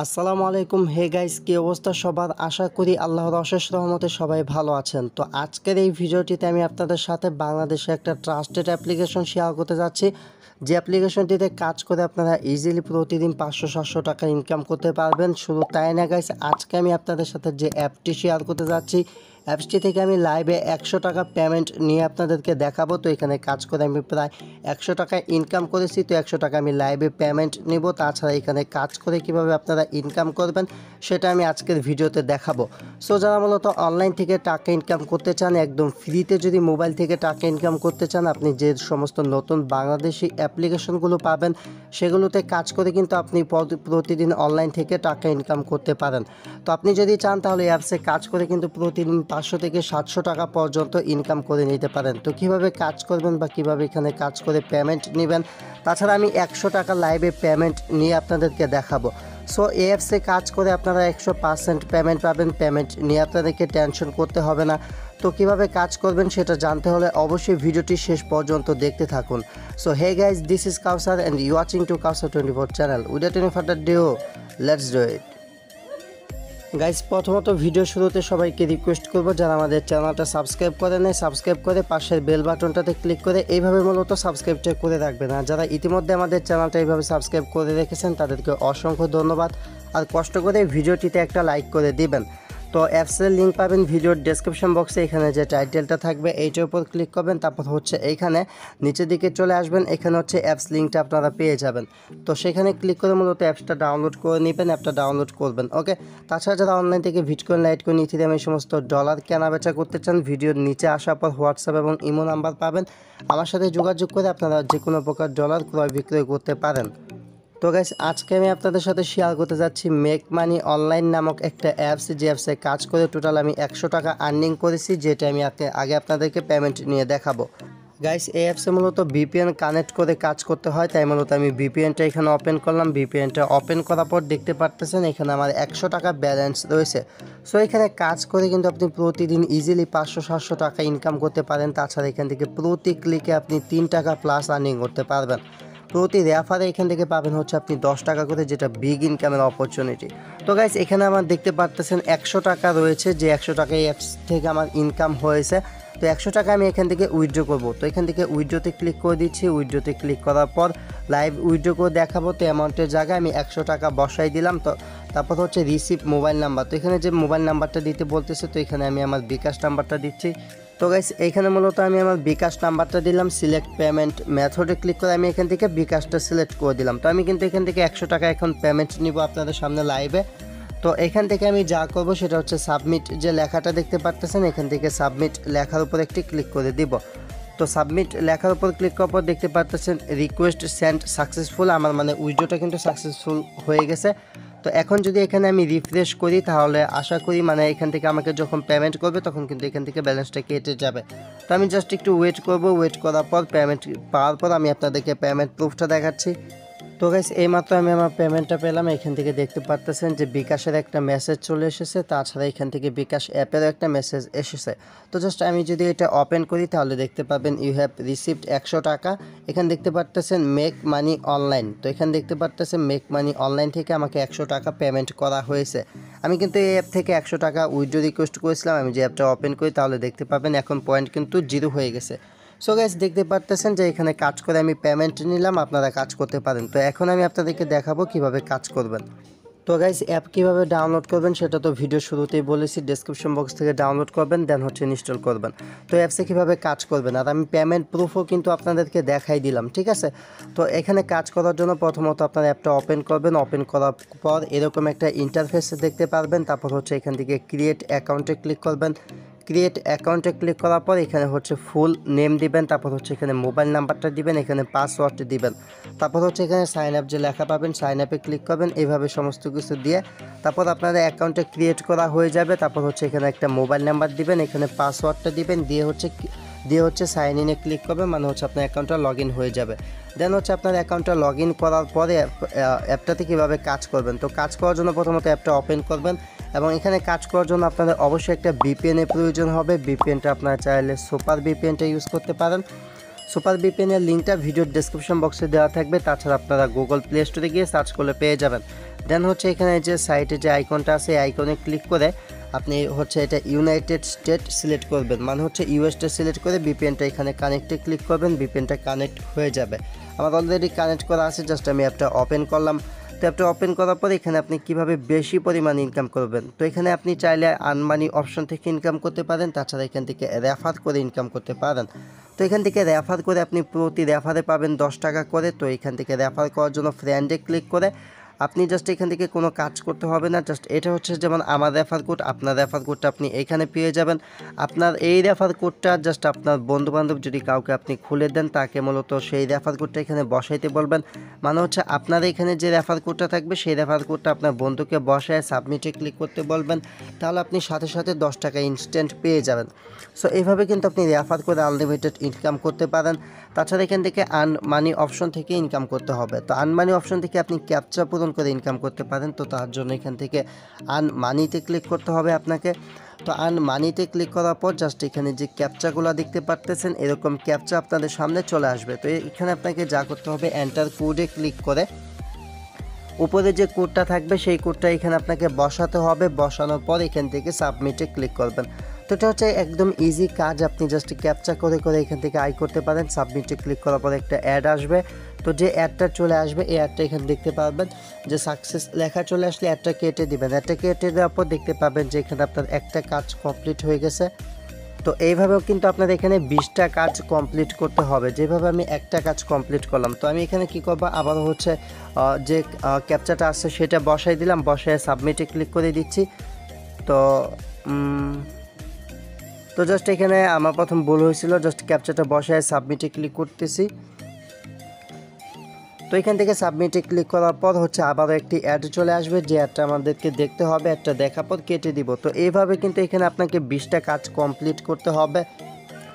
আসসালামু আলাইকুম। Hey guys, কি অবস্থা সবার? আশা করি আল্লাহর অশেষ রহমতে সবাই ভালো আছেন। তো আজকের এই ভিডিওটিতে আমি আপনাদের সাথে বাংলাদেশে একটা ট্রাস্টেড অ্যাপ্লিকেশন শেয়ার করতে যাচ্ছি, যে অ্যাপ্লিকেশনটিতে কাজ করে আপনারা ইজিলি প্রতিদিন 500-700 টাকা ইনকাম করতে পারবেন। শুধু তাই না গাইস, আজকে আমি আপনাদের সাথে যে অ্যাপটি শেয়ার করতে যাচ্ছি, অ্যাপসটি থেকে আমি লাইভে 100 টাকা পেমেন্ট নিয়ে আপনাদেরকে দেখাবো। তো এখানে কাজ করে আমি প্রায় 100 টাকা ইনকাম করেছি। তো 100 টাকা আমি লাইভে পেমেন্ট নিব। তাছাড়া এখানে কাজ করে কিভাবে আপনারা ইনকাম করবেন সেটা আমি আজকের ভিডিওতে দেখাবো। সো যারা মূলত অনলাইন থেকে টাকা ইনকাম করতে চান, একদম ফ্রিতে যদি মোবাইল থেকে টাকা ইনকাম করতে চান, আপনি যে সমস্ত নতুন বাংলাদেশি অ্যাপ্লিকেশনগুলো পাবেন সেগুলোতে কাজ করে কিন্তু আপনি প্রতিদিন অনলাইন থেকে টাকা ইনকাম করতে পারেন। তো আপনি যদি চান তাহলে এই অ্যাপসে কাজ করে কিন্তু প্রতিদিন 500 থেকে 700 টাকা পর্যন্ত ইনকাম করে নিতে পারেন। তো কিভাবে কাজ করবেন বা কিভাবে এখানে কাজ করে পেমেন্ট নেবেন, তাছাড়া আমি 100 টাকা লাইভে পেমেন্ট নিয়ে আপনাদেরকে দেখাবো। সো এই অ্যাপসে কাজ করে আপনারা 100% পেমেন্ট পাবেন। পেমেন্ট নিয়ে আপনাদেরকে টেনশন করতে হবে না। তো কিভাবে কাজ করবেন সেটা জানতে হলে অবশ্যই ভিডিওটি শেষ পর্যন্ত দেখতে থাকুন। So hey guys, this is Kawsar and you watching to Kawsar 24 channel. Without any further due, let's do it. Guys, প্রথমত ভিডিও শুরুতে সবাইকে রিকোয়েস্ট করবো, যারা আমাদের চ্যানেলটা সাবস্ক্রাইব করে নেয়, সাবস্ক্রাইব করে পাশের বেল বাটনটাতে ক্লিক করে এইভাবে মূলত সাবস্ক্রাইবটা করে রাখবেন। আর যারা ইতিমধ্যে আমাদের চ্যানেলটা এইভাবে সাবস্ক্রাইব করে রেখেছেন তাদেরকে অসংখ্য ধন্যবাদ। আর কষ্ট করে ভিডিওটিতে একটা লাইক করে দিবেন। তো অ্যাপসের লিঙ্ক পাবেন ভিডিওর ডেসক্রিপশন বক্সে। এখানে যে টাইটেলটা থাকবে এইটার উপর ক্লিক করবেন, তারপর হচ্ছে এইখানে নিচের দিকে চলে আসবেন, এখানে হচ্ছে অ্যাপস লিঙ্কটা আপনারা পেয়ে যাবেন। তো সেখানে ক্লিক করে মূলত অ্যাপসটা ডাউনলোড করে নেবেন, অ্যাপটা ডাউনলোড করবেন। ওকে, তাছাড়া যারা অনলাইন থেকে বিটকয়েন, লাইটকয়েন, ইথেরিয়াম এই সমস্ত ডলার কেনাবেচা করতে চান, ভিডিওর নিচে আসার পর হোয়াটসঅ্যাপ এবং ইমো নাম্বার পাবেন। আমার সাথে যোগাযোগ করে আপনারা যে কোনো প্রকার ডলার ক্রয় বিক্রয় করতে পারেন। তো গাইস, আজকে আমি আপনাদের সাথে শেয়ার করতে যাচ্ছি মেক মানি অনলাইন নামক একটা অ্যাপস, যে অ্যাপসে কাজ করে টোটাল আমি 100 টাকা আর্নিং করেছি, যেটা আমি আগে আপনাদেরকে পেমেন্ট নিয়ে দেখাবো। গাইস, এই অ্যাপসে মূলত ভিপিএন কানেক্ট করে কাজ করতে হয়, তাই মূলত আমি ভিপিএনটা এখানে ওপেন করলাম। ভিপিএনটা ওপেন করার পর দেখতে পারতেছেন এখানে আমার 100 টাকা ব্যালেন্স রয়েছে। সো এখানে কাজ করে কিন্তু আপনি প্রতিদিন ইজিলি 500-700 টাকা ইনকাম করতে পারেন। তাছাড়া এখান থেকে প্রতি ক্লিকে আপনি 3 টাকা প্লাস আর্নিং করতে পারবেন। প্রতি রেফারে এখান থেকে পাবেন হচ্ছে আপনি 10 টাকা করে, যেটা বিগ ইনকামের অপরচুনিটি। তো গাইস, এখানে আমার দেখতে পারতেছেন 100 টাকা রয়েছে, যে 100 টাকা এই অ্যাপস থেকে আমার ইনকাম হয়েছে। তো 100 টাকা আমি এখান থেকে উইথড্র করবো। তো এখান থেকে উইথড্রোতে ক্লিক করে দিচ্ছি। উইথড্রোতে ক্লিক করার পর লাইভ উইথড্র করে দেখাবো। তো অ্যামাউন্টের জায়গায় আমি 100 টাকা বসাই দিলাম। তো তারপর হচ্ছে রিসিভ মোবাইল নাম্বার। তো এখানে যে মোবাইল নাম্বারটা দিতে বলতেছে, তো এখানে আমি আমার বিকাশ নাম্বারটা দিচ্ছি। তো গাইস, এইখানে মূলত আমি আমার বিকাশ নাম্বারটা দিলাম। সিলেক্ট পেমেন্ট মেথডে ক্লিক করে আমি এখান থেকে বিকাশটা সিলেক্ট করে দিলাম। তো আমি কিন্তু এখান থেকে 100 টাকা এখন পেমেন্ট নিব আপনাদের সামনে লাইভে। তো এখান থেকে আমি যা করব সেটা হচ্ছে সাবমিট, যে লেখাটা দেখতে পারতেছেন এখান থেকে সাবমিট লেখার উপর একটি ক্লিক করে দিব। তো সাবমিট লেখার উপর ক্লিক করার পর দেখতে পারতেছেন রিকোয়েস্ট সেন্ড সাকসেসফুল, আমার মানে উইথড্রটা কিন্তু সাকসেসফুল হয়ে গেছে। তো এখন যদি এখানে আমি রিফ্রেশ করি তাহলে আশা করি মানে এখান থেকে আমাকে যখন পেমেন্ট করবে তখন কিন্তু এখান থেকে ব্যালেন্সটা কেটে যাবে। তো আমি জাস্ট একটু ওয়েট করব। ওয়েট করার পর পেমেন্ট পাওয়ার পর আমি আপনাদেরকে পেমেন্ট প্রুফটা দেখাচ্ছি। তো গাইস, এইমাত্র আমি আমার পেমেন্টটা পেলাম। এখান থেকে দেখতে পারতেছেন যে বিকাশের একটা মেসেজ চলে এসেছে, তাছাড়া এখান থেকে বিকাশ অ্যাপেরও একটা মেসেজ এসেছে। তো জাস্ট আমি যদি এটা ওপেন করি তাহলে দেখতে পাবেন ইউ হ্যাভ রিসিভড 100 টাকা। এখানে দেখতে পারতেছেন মেক মানি অনলাইন। তো এখানে দেখতে পারতেছেন মেক মানি অনলাইন থেকে আমাকে 100 টাকা পেমেন্ট করা হয়েছে। আমি কিন্তু এই অ্যাপ থেকে 100 টাকা উইথড্র রিকোয়েস্ট করেছিলাম। আমি যে অ্যাপটা ওপেন করি তাহলে দেখতে পাবেন এখন পয়েন্ট কিন্তু 0 হয়ে গেছে। সো গাইস, দেখতে পারতেছেন যে এখানে কাজ করে আমি পেমেন্ট নিলাম, আপনারা কাজ করতে পারেন। তো এখন আমি আপনাদেরকে দেখাবো কিভাবে কাজ করবেন। তো গাইস, অ্যাপ কীভাবে ডাউনলোড করবেন সেটা তো ভিডিও শুরুতেই বলেছি, ডেসক্রিপশন বক্স থেকে ডাউনলোড করবেন, দেন হচ্ছে ইনস্টল করবেন। তো অ্যাপসে কীভাবে কাজ করবেন, আর আমি পেমেন্ট প্রুফও কিন্তু আপনাদেরকে দেখাই দিলাম, ঠিক আছে। তো এখানে কাজ করার জন্য প্রথমত আপনার অ্যাপটা ওপেন করবেন। ওপেন করার পর এরকম একটা ইন্টারফেস দেখতে পারবেন। তারপর হচ্ছে এখান থেকে ক্রিয়েট অ্যাকাউন্টে ক্লিক করবেন। ক্রিয়েট অ্যাকাউন্টে ক্লিক করার পর এখানে হচ্ছে ফুল নেম দিবেন, তারপর হচ্ছে এখানে মোবাইল নাম্বারটা দিবেন, এখানে পাসওয়ার্ড দিবেন, তারপর হচ্ছে এখানে সাইন আপ যে লেখা পাবেন সাইন আপে ক্লিক করবেন। এইভাবে সমস্ত কিছু দিয়ে তারপর আপনাদের অ্যাকাউন্টে ক্রিয়েট করা হয়ে যাবে। তারপর হচ্ছে এখানে একটা মোবাইল নাম্বার দিবেন, এখানে পাসওয়ার্ডটা দিবেন, দিয়ে হচ্ছে সাইন ইনে ক্লিক করবেন, মানে হচ্ছে আপনার অ্যাকাউন্টটা লগ ইন হয়ে যাবে। দেন হচ্ছে আপনার অ্যাকাউন্টটা লগ ইন করার পরে অ্যাপটাতে কীভাবে কাজ করবেন। তো কাজ করার জন্য প্রথমত অ্যাপটা ওপেন করবেন, এবং এখানে কাজ করার জন্য আপনাদের অবশ্যই একটা ভিপিএনের প্রয়োজন হবে। ভিপিএনটা আপনারা চাইলে সুপার ভিপিএনটা ইউজ করতে পারেন। সুপার ভিপিএনের লিঙ্কটা ভিডিওর ডেসক্রিপশন বক্সে দেওয়া থাকবে। তাছাড়া আপনারা গুগল প্লে স্টোরে গিয়ে সার্চ করলে পেয়ে যাবেন। দেন হচ্ছে এখানে যে সাইটে যে আইকনটা আছে এই আইকনে ক্লিক করে আপনি হচ্ছে এটা ইউনাইটেড স্টেট সিলেক্ট করবেন, মানে হচ্ছে ইউএসটা সিলেক্ট করে ভিপিএনটা এখানে কানেক্টে ক্লিক করবেন, ভিপিএনটা কানেক্ট হয়ে যাবে। আমার অলরেডি কানেক্ট করা আছে, জাস্ট আমি অ্যাপটা ওপেন করলাম। তো অ্যাপটা ওপেন করার পর এখানে আপনি কিভাবে বেশি পরিমাণ ইনকাম করবেন, তো এখানে আপনি চাইলে আনমানি অপশন থেকে ইনকাম করতে পারেন, তাছাড়া এখান থেকে রেফার করে ইনকাম করতে পারেন। তো এখান থেকে রেফার করে আপনি প্রতি রেফারে পাবেন 10 টাকা করে। তো এখান থেকে রেফার করার জন্য ফ্রেন্ডে ক্লিক করে আপনি জাস্ট এখান থেকে কোনো কাজ করতে হবে না, জাস্ট এটা হচ্ছে যেমন আমার রেফার কোড, আপনার রেফার কোডটা আপনি এখানে পেয়ে যাবেন। আপনার এই রেফার কোডটা জাস্ট আপনার বন্ধুবান্ধব যদি কাউকে আপনি খুলে দেন তাকে মূলত সেই রেফার কোডটা এখানে বসাইতে বলবেন, মানে হচ্ছে আপনার এখানে যে রেফার কোডটা থাকবে সেই রেফার কোডটা আপনার বন্ধুকে বসায় সাবমিটে ক্লিক করতে বলবেন, তাহলে আপনি সাথে সাথে 10 টাকা ইনস্ট্যান্ট পেয়ে যাবেন। সো এইভাবে কিন্তু আপনি রেফার করে আনলিমিটেড ইনকাম করতে পারেন। তাছাড়া এখান থেকে আনমানি অপশন থেকে ইনকাম করতে হবে। তো আনমানি অপশন থেকে আপনি ক্যাপচা পূরণ করে ইনকাম করতে পারেন। তো তার জন্য এখান থেকে আনমানিতে ক্লিক করতে হবে আপনাকে। তো আনমানিতে ক্লিক করার পর জাস্ট এখানে যে ক্যাপচাগুলো দেখতে পারতেছেন এরকম ক্যাপচা আপনাদের সামনে চলে আসবে। তো এখানে আপনাকে যা করতে হবে এন্টার কোডে ক্লিক করে উপরে যে কোডটা থাকবে সেই কোডটা এখানে আপনাকে বসাতে হবে। বসানোর পর এখান থেকে সাবমিটে ক্লিক করবেন। তো এটা হচ্ছে একদম ইজি কাজ, আপনি জাস্ট ক্যাপচা করে করে এখান থেকে আয় করতে পারেন। সাবমিটে ক্লিক করার পর একটা অ্যাড আসবে। তো যে অ্যাডটা চলে আসবে এই অ্যাডটা এখানে দেখতে পাবেন যে সাকসেস লেখা চলে আসলে অ্যাডটা কেটে দিবেন। অ্যাডটা কেটে দেওয়ার পর দেখতে পাবেন যে এখানে আপনার একটা কাজ কমপ্লিট হয়ে গেছে। তো এইভাবেও কিন্তু আপনার এখানে 20টা কাজ কমপ্লিট করতে হবে, যেভাবে আমি একটা কাজ কমপ্লিট করলাম। তো আমি এখানে কি করব, আবার হচ্ছে যে ক্যাপচাটা আছে সেটা বসাই দিলাম, বসায় সাবমিটে ক্লিক করে দিচ্ছি। তো তো জাস্ট এখানে আমার প্রথম ভুল হয়েছিল, জাস্ট ক্যাপচাটা বসায় সাবমিটে ক্লিক করতেছি। তো এখান থেকে সাবমিটে ক্লিক করার পর হচ্ছে আবারও একটি অ্যাড চলে আসবে, যে অ্যাডটা আমাদেরকে দেখতে হবে, অ্যাডটা দেখার পর কেটে দিব। তো এইভাবে কিন্তু এখানে আপনাকে 20টা কাজ কমপ্লিট করতে হবে।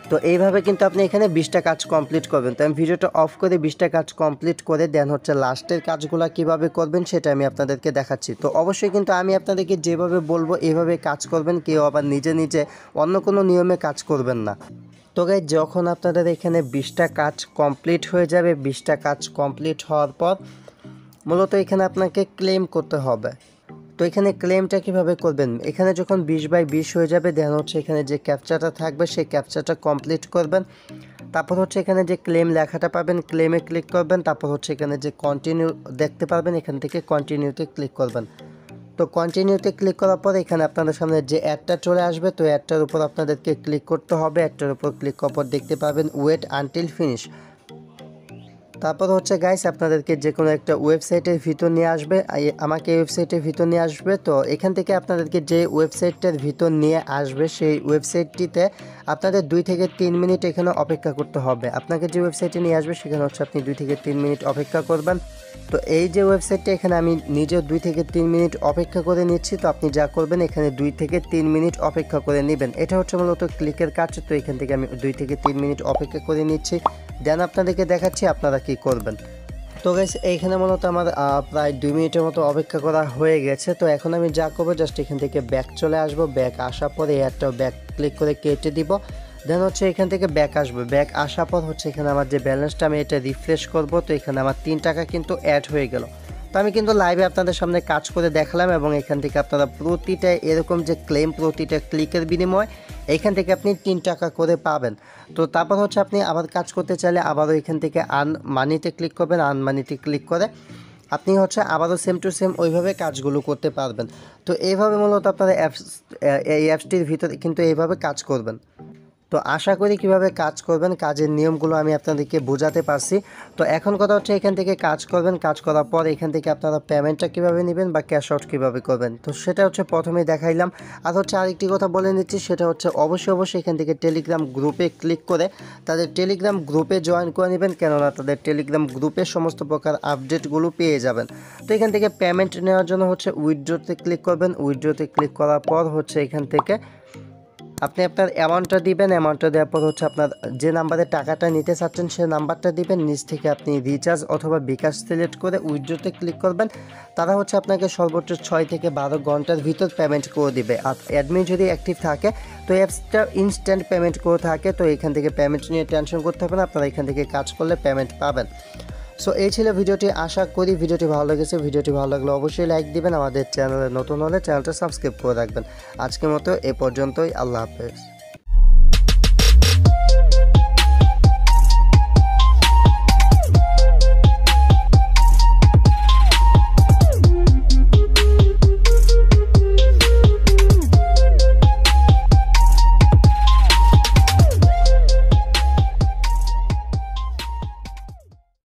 তো এইভাবে কিন্তু আপনি এখানে 20টা কাজ কমপ্লিট করবেন। তো আমি ভিডিওটা অফ করে 20টা কাজ কমপ্লিট করে দেন হচ্ছে লাস্টের কাজগুলো কিভাবে করবেন সেটা আমি আপনাদেরকে দেখাচ্ছি। তো অবশ্যই কিন্তু আমি আপনাদেরকে যেভাবে বলবো এইভাবে কাজ করবেন, কেউ আবার নিজে নিজে অন্য কোনো নিয়মে কাজ করবেন না। তো গাইস, যখন আপনাদের এখানে 20টা কাজ কমপ্লিট হয়ে যাবে, 20টা কাজ কমপ্লিট হওয়ার পর মূলত এখানে আপনাকে ক্লেম করতে হবে। তো এখানে ক্লেমটা কিভাবে করবেন, এখানে যখন 20/20 হয়ে যাবে দেন হচ্ছে এখানে যে ক্যাপচাটা থাকবে সেই ক্যাপচাটা কমপ্লিট করবেন। তারপর হচ্ছে এখানে যে ক্লেম লেখাটা পাবেন ক্লেমে ক্লিক করবেন। তারপর হচ্ছে এখানে যে কন্টিনিউ দেখতে পারবেন এখান থেকে কন্টিনিউতে ক্লিক করবেন। তো কন্টিনিউতে ক্লিক করার পর এখানে আপনাদের সামনে যে অ্যাডটা চলে আসবে, তো অ্যাডটার উপর আপনাদেরকে ক্লিক করতে হবে। অ্যাডটার উপর ক্লিক করার পর দেখতে পাবেন ওয়েট আনটিল ফিনিশ। তারপর হচ্ছে গাইস আপনাদেরকে যে কোনো একটা ওয়েবসাইটের ভিতর নিয়ে আসবে, আমাকে ওয়েবসাইটের ভিতর নিয়ে আসবে। তো এখান থেকে আপনাদেরকে যে ওয়েবসাইটটার ভিতর নিয়ে আসবে সেই ওয়েবসাইটটিতে আপনাদের 2 থেকে 3 মিনিট এখানে অপেক্ষা করতে হবে। আপনাকে যে ওয়েবসাইটে নিয়ে আসবে সেখানে হচ্ছে আপনি 2 থেকে 3 মিনিট অপেক্ষা করবেন। তো এই যে ওয়েবসাইটটা এখানে আমি নিজেও 2 থেকে 3 মিনিট অপেক্ষা করে নিচ্ছি। তো আপনি যা করবেন এখানে 2 থেকে 3 মিনিট অপেক্ষা করে নেবেন। এটা হচ্ছে মূলত ক্লিকের কাজ। তো এখান থেকে আমি 2 থেকে 3 মিনিট অপেক্ষা করে নিচ্ছি, দেন আপনাদেরকে দেখাচ্ছি আপনারা কি করবেন। তো গাইস, এইখানে মূলত আমার প্রায় 2 মিনিটের মতো অপেক্ষা করা হয়ে গেছে। তো এখন আমি যা করবো জাস্ট এখান থেকে ব্যাক চলে আসবো। ব্যাক আসার পরে একটা ব্যাক ক্লিক করে কেটে দিব। দেন হচ্ছে এখান থেকে ব্যাক আসবে। ব্যাক আসার পর হচ্ছে এখানে আমার যে ব্যালেন্সটা আমি এটা রিফ্রেশ করব। তো এখানে আমার 3 টাকা কিন্তু অ্যাড হয়ে গেল। তো আমি কিন্তু লাইভে আপনাদের সামনে কাজ করে দেখালাম, এবং এখান থেকে আপনারা প্রতিটা এরকম যে ক্লেম প্রতিটা ক্লিকের বিনিময় এখান থেকে আপনি 3 টাকা করে পাবেন। তো তারপর হচ্ছে আপনি আবার কাজ করতে চাইলে আবারও এখান থেকে আনমানিতে ক্লিক করবেন। আনমানিতে ক্লিক করে আপনি হচ্ছে আবারও সেম টু সেম ওইভাবে কাজগুলো করতে পারবেন। তো এইভাবে মূলত আপনারা এই অ্যাপসটির ভিতরে কিন্তু এইভাবে কাজ করবেন। তো আশা করি কিভাবে কাজ করবেন, কাজের নিয়মগুলো আমি আপনাদেরকে বোঝাতে পারছি। তো এখন কথা হচ্ছে এখান থেকে কাজ করবেন, কাজ করার পর এখান থেকে আপনারা পেমেন্টটা কীভাবে নেবেন বা ক্যাশ আউট কীভাবে করবেন, তো সেটা হচ্ছে প্রথমেই দেখাইলাম। আর হচ্ছে আরেকটি কথা বলে নিচ্ছি, সেটা হচ্ছে অবশ্যই এখান থেকে টেলিগ্রাম গ্রুপে ক্লিক করে তাদের টেলিগ্রাম গ্রুপে জয়েন করে নেবেন, কেননা তাদের টেলিগ্রাম গ্রুপে সমস্ত প্রকার আপডেটগুলো পেয়ে যাবেন। তো এখান থেকে পেমেন্ট নেওয়ার জন্য হচ্ছে উইথড্রোতে ক্লিক করবেন। উইথড্রোতে ক্লিক করার পর হচ্ছে এখান থেকে আপনি আপনার অ্যামাউন্টটা দিবেন, অ্যামাউন্টটা দেওয়ার পর হচ্ছে আপনার যে নাম্বারে টাকাটা নিতে চাচ্ছেন সে নাম্বারটা দিবেন, নিচ থেকে আপনি রিচার্জ অথবা বিকাশ সিলেক্ট করে উইথড্রোতে ক্লিক করবেন। তারা হচ্ছে আপনাকে সর্বোচ্চ 6 থেকে 12 ঘন্টার ভিতর পেমেন্ট করে দিবে। আর অ্যাডমিন যদি অ্যাক্টিভ থাকে তো অ্যাপসটা ইনস্ট্যান্ট পেমেন্ট করে থাকে, তো এখান থেকে পেমেন্ট নিয়ে টেনশন করতে হবে না, আপনারা এখান থেকে কাজ করলে পেমেন্ট পাবেন। সো এই ছিল ভিডিওটি, আশা করি ভিডিওটি ভালো লেগেছে। ভিডিওটি ভালো লাগলে অবশ্যই লাইক দিবেন, আমাদের চ্যানেলে নতুন হলে চ্যানেলটা সাবস্ক্রাইব করে রাখবেন। আজকের মতো এ পর্যন্তই, আল্লাহ হাফেজ।